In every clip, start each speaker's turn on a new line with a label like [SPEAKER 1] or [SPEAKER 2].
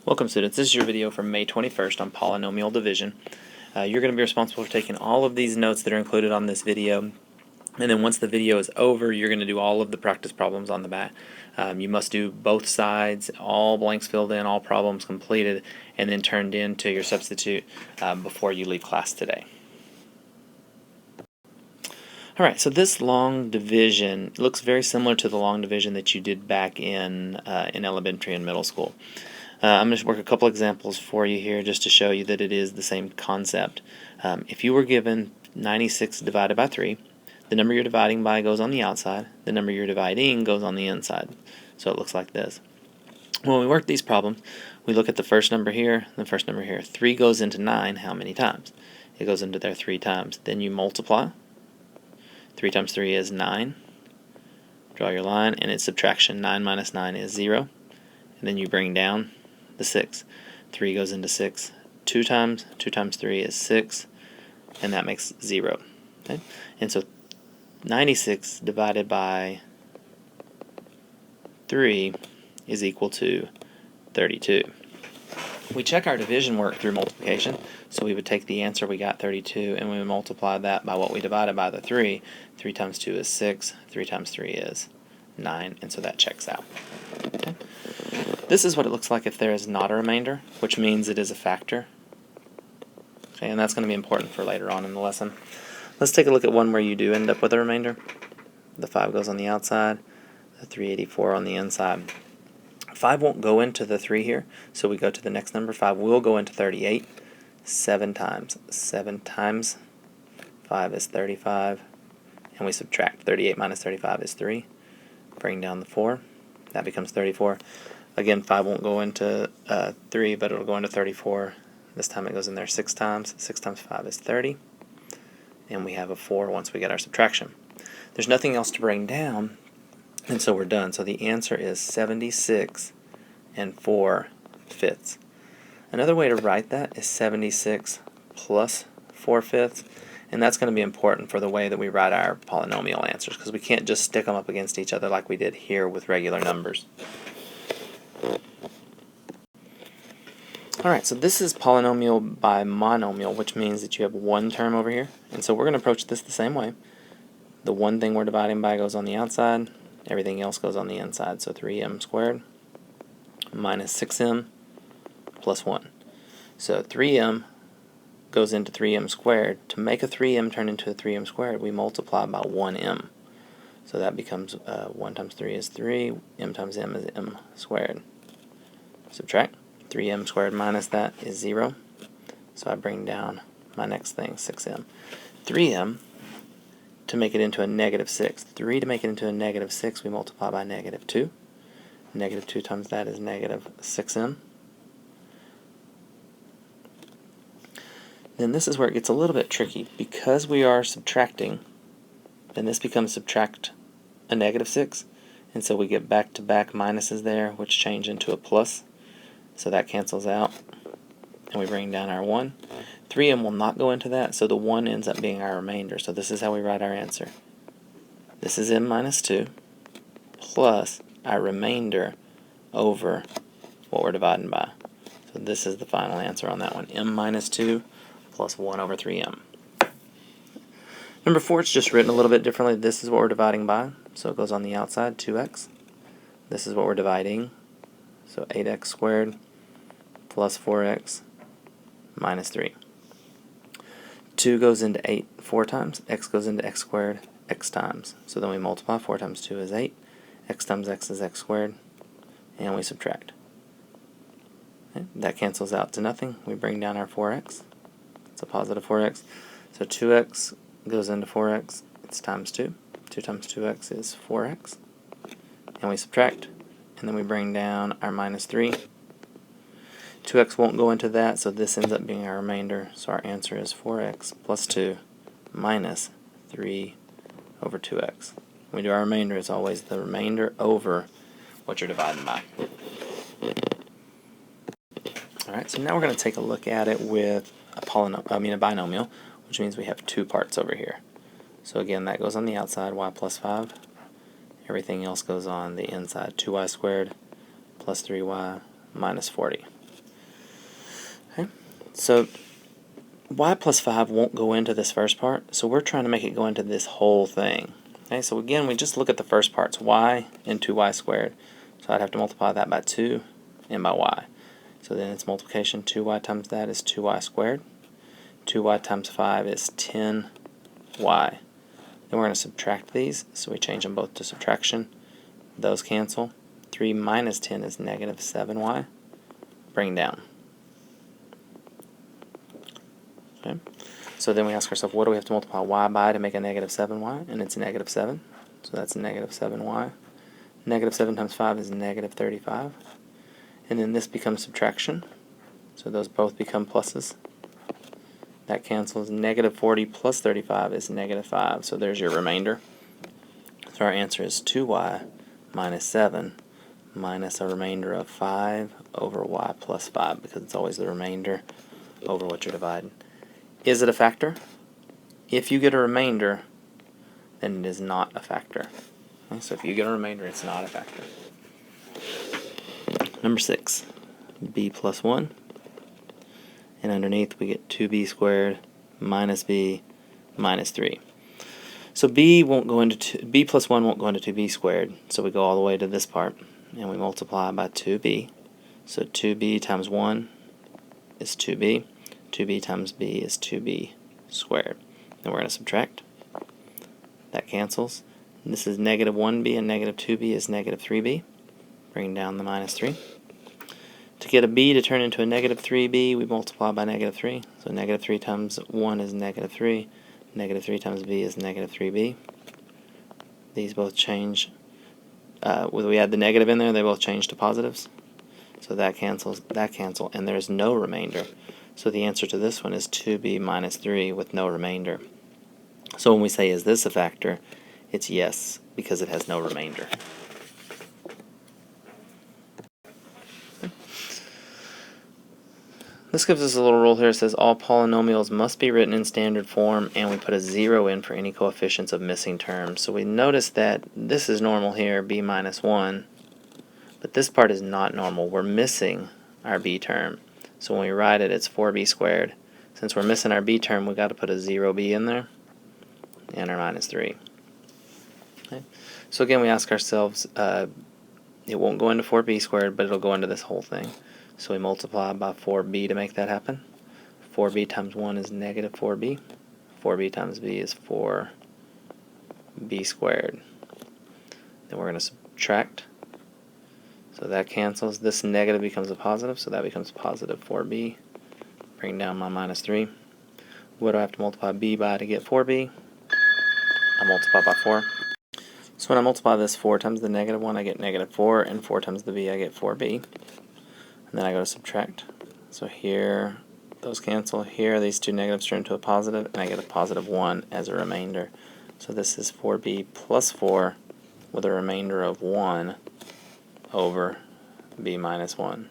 [SPEAKER 1] Welcome students, this is your video from May 21st on polynomial division. You're going to be responsible for taking all of these notes that are included on this video, and then once the video is over you're going to do all of the practice problems on the back. You must do both sides, all blanks filled in, all problems completed, and then turned in to your substitute before you leave class today. Alright, so this long division looks very similar to the long division that you did back in elementary and middle school. I'm going to work a couple examples for you here just to show you that it is the same concept. If you were given 96 divided by 3, the number you're dividing by goes on the outside, the number you're dividing goes on the inside. So it looks like this. When we work these problems, we look at the first number here, and the first number here. 3 goes into 9 how many times? It goes into there 3 times. Then you multiply. 3 times 3 is 9. Draw your line, and it's subtraction. 9 minus 9 is 0. And then you bring down the 6. 3 goes into 6 2 times. 2 times 3 is 6, and that makes 0. Okay? And so 96 divided by 3 is equal to 32. We check our division work through multiplication, so we would take the answer we got, 32, and we would multiply that by what we divided by the 3. 3 times 2 is 6, 3 times 3 is 9, and so that checks out. Okay? This is what it looks like if there is not a remainder, which means it is a factor. Okay, and that's going to be important for later on in the lesson. Let's take a look at one where you do end up with a remainder. The 5 goes on the outside, the 384 on the inside. 5 won't go into the 3 here, so we go to the next number. 5 will go into 38 7 times. 7 times 5 is 35, and we subtract. 38 minus 35 is 3. Bring down the 4. That becomes 34. Again, 5 won't go into 3, but it'll go into 34. This time it goes in there 6 times. 6 times 5 is 30. And we have a 4 once we get our subtraction. There's nothing else to bring down, and so we're done. So the answer is 76 4/5. Another way to write that is 76 plus 4/5, and that's going to be important for the way that we write our polynomial answers, because we can't just stick them up against each other like we did here with regular numbers. Alright, so this is polynomial by monomial, which means that you have one term over here, and so we're going to approach this the same way. The one thing we're dividing by goes on the outside, everything else goes on the inside, so 3m squared minus 6m plus 1. So 3m goes into 3m squared. To make a 3m turn into a 3m squared, we multiply by 1m. So that becomes 1 times 3 is 3, m times m is m squared. Subtract. 3m squared minus that is 0. So I bring down my next thing, 6m. 3m to make it into a negative 6. 3 to make it into a negative 6, we multiply by negative 2. Negative 2 times that is negative 6m. Then this is where it gets a little bit tricky. Because we are subtracting, then this becomes subtract a negative 6, and so we get back-to-back minuses there, which change into a plus. So that cancels out, and we bring down our 1. 3m will not go into that, so the 1 ends up being our remainder. So this is how we write our answer. This is m minus 2 plus our remainder over what we're dividing by. So this is the final answer on that one, m minus 2 plus 1 over 3m. Number 4, it's just written a little bit differently. This is what we're dividing by, so it goes on the outside, 2x. This is what we're dividing, so 8x squared plus 4x minus 3. 2 goes into 8 4 times, x goes into x squared x times. So then we multiply, 4 times 2 is 8, x times x is x squared, and we subtract. Okay, that cancels out to nothing. We bring down our 4x. It's a positive 4x. So 2x goes into 4x, it's times 2. 2 times 2x is 4x. And we subtract, and then we bring down our minus 3. 2x won't go into that, so this ends up being our remainder. So our answer is 4x plus 2 minus 3 over 2x. When we do our remainder, it's always the remainder over what you're dividing by. Alright, so now we're going to take a look at it with a binomial, which means we have two parts over here. So again, that goes on the outside, y plus 5. Everything else goes on the inside, 2y squared plus 3y minus 40. So y plus 5 won't go into this first part, so we're trying to make it go into this whole thing. Okay, so again, we just look at the first parts, y and 2y squared. So I'd have to multiply that by 2 and by y. So then it's multiplication, 2y times that is 2y squared. 2y times 5 is 10y. Then we're going to subtract these, so we change them both to subtraction. Those cancel. 3 minus 10 is negative 7y. Bring down. Okay. So then we ask ourselves, what do we have to multiply y by to make a negative 7y? And it's negative 7. So that's negative 7y. Negative 7 times 5 is negative 35. And then this becomes subtraction. So those both become pluses. That cancels. Negative 40 plus 35 is negative 5. So there's your remainder. So our answer is 2y minus 7 minus a remainder of 5 over y plus 5, because it's always the remainder over what you're dividing. Is it a factor? If you get a remainder, then it is not a factor. Okay, so if you get a remainder, it's not a factor. Number 6, b plus 1. And underneath we get 2b squared minus b minus 3. So b won't go into b plus 1 won't go into 2b squared, so we go all the way to this part, and we multiply by 2b. So 2b times 1 is 2b. 2b times b is 2b squared. Then we're going to subtract. That cancels. And this is negative 1b, and negative 2b is negative 3b. Bring down the minus 3. To get a b to turn into a negative 3b, we multiply by negative 3. So negative 3 times 1 is negative 3. Negative 3 times b is negative 3b. These both change. When we add the negative in there, they both change to positives. So that cancels, and there's no remainder. So the answer to this one is 2b minus 3 with no remainder. So when we say, is this a factor, it's yes, because it has no remainder. This gives us a little rule here. It says all polynomials must be written in standard form, and we put a 0 in for any coefficients of missing terms. So we notice that this is normal here, b minus 1, but this part is not normal. We're missing our b term. So when we write it, it's 4b squared. Since we're missing our b term, we've got to put a 0b in there, and our minus 3. Okay. So again, we ask ourselves, it won't go into 4b squared, but it'll go into this whole thing. So we multiply by 4b to make that happen. 4b times 1 is negative 4b. 4b times b is 4b squared. Then we're going to subtract. So that cancels. This negative becomes a positive, so that becomes positive 4b. Bring down my minus 3. What do I have to multiply b by to get 4b? I multiply by 4. So when I multiply this 4 times the negative 1, I get negative 4, and 4 times the b, I get 4b. And then I go to subtract. So here, those cancel. Here, these two negatives turn into a positive, and I get a positive 1 as a remainder. So this is 4b plus 4 with a remainder of 1 over b minus 1.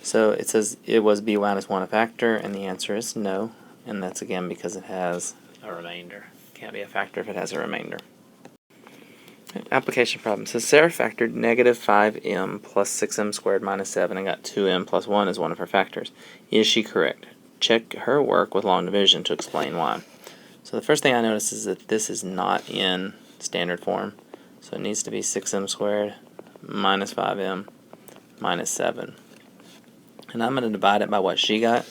[SPEAKER 1] So it says, it was b minus 1 a factor, and the answer is no. And that's again because it has a remainder. Can't be a factor if it has a remainder. Application problem says Sarah factored negative 5m plus 6m squared minus 7 and got 2m plus 1 as one of her factors. Is she correct? Check her work with long division to explain why. So the first thing I notice is that this is not in standard form. So it needs to be 6m squared minus 5m minus 7. And I'm going to divide it by what she got.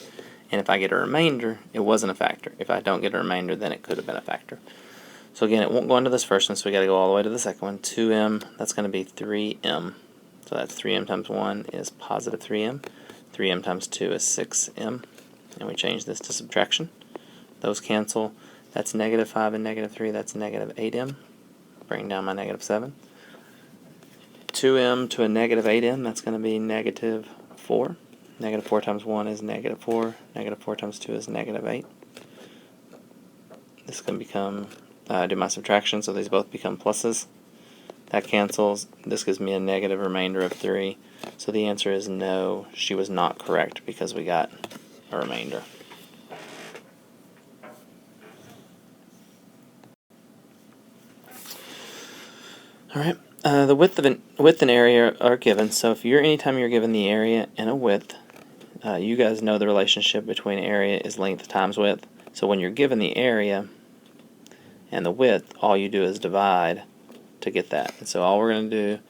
[SPEAKER 1] And if I get a remainder, it wasn't a factor. If I don't get a remainder, then it could have been a factor. So again, it won't go into this first one, so we got to go all the way to the second one. 2m, that's going to be 3m. So that's 3m times 1 is positive 3m. 3m times 2 is 6m. And we change this to subtraction. Those cancel. That's negative 5 and negative 3. That's negative 8m. Bring down my negative 7. 2m to a negative 8m, that's going to be negative 4. Negative 4 times 1 is negative 4. Negative 4 times 2 is negative 8. This can become... do my subtraction, so these both become pluses. That cancels. This gives me a negative remainder of 3. So the answer is no, she was not correct because we got a remainder. Alright, the width and area are given, so if anytime you're given the area and a width, you guys know the relationship between area is length times width. So when you're given the area and the width, all you do is divide to get that. And so all we're going to do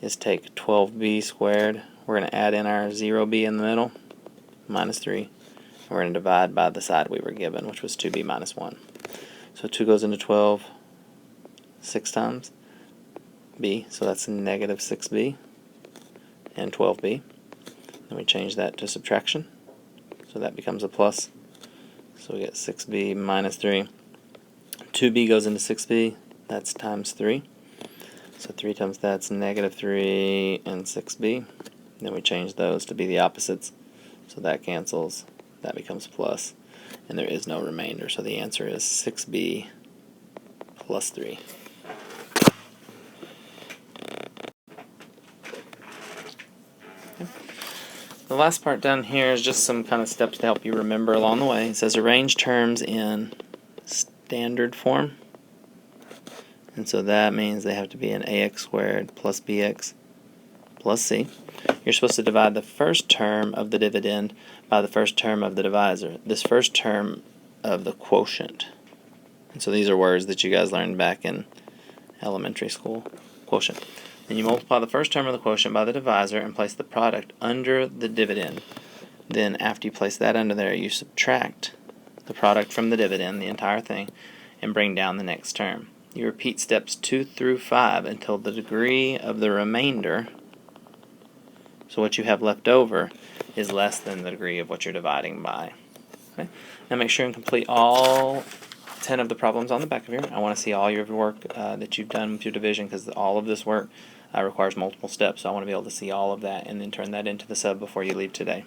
[SPEAKER 1] is take 12b squared, we're going to add in our 0b in the middle, minus 3, and we're going to divide by the side we were given, which was 2b minus 1. So 2 goes into 12 6 times b, so that's negative 6b and 12b. Then we change that to subtraction, so that becomes a plus. So we get 6b minus 3. 2b goes into 6b, that's times 3. So 3 times that's negative 3 and 6b. Then we change those to be the opposites, so that cancels, that becomes plus, and there is no remainder. So the answer is 6b plus 3. The last part down here is just some kind of steps to help you remember along the way. It says arrange terms in standard form. And so that means they have to be an ax squared plus bx plus c. You're supposed to divide the first term of the dividend by the first term of the divisor. This first term of the quotient. And so these are words that you guys learned back in elementary school. Quotient. Then you multiply the first term of the quotient by the divisor and place the product under the dividend. Then after you place that under there, you subtract the product from the dividend, the entire thing, and bring down the next term. You repeat steps 2 through 5 until the degree of the remainder, so what you have left over, is less than the degree of what you're dividing by. Okay? Now make sure and complete all 10 of the problems on the back of here. I want to see all your work that you've done with your division, because all of this work requires multiple steps, so I want to be able to see all of that and then turn that into the sub before you leave today.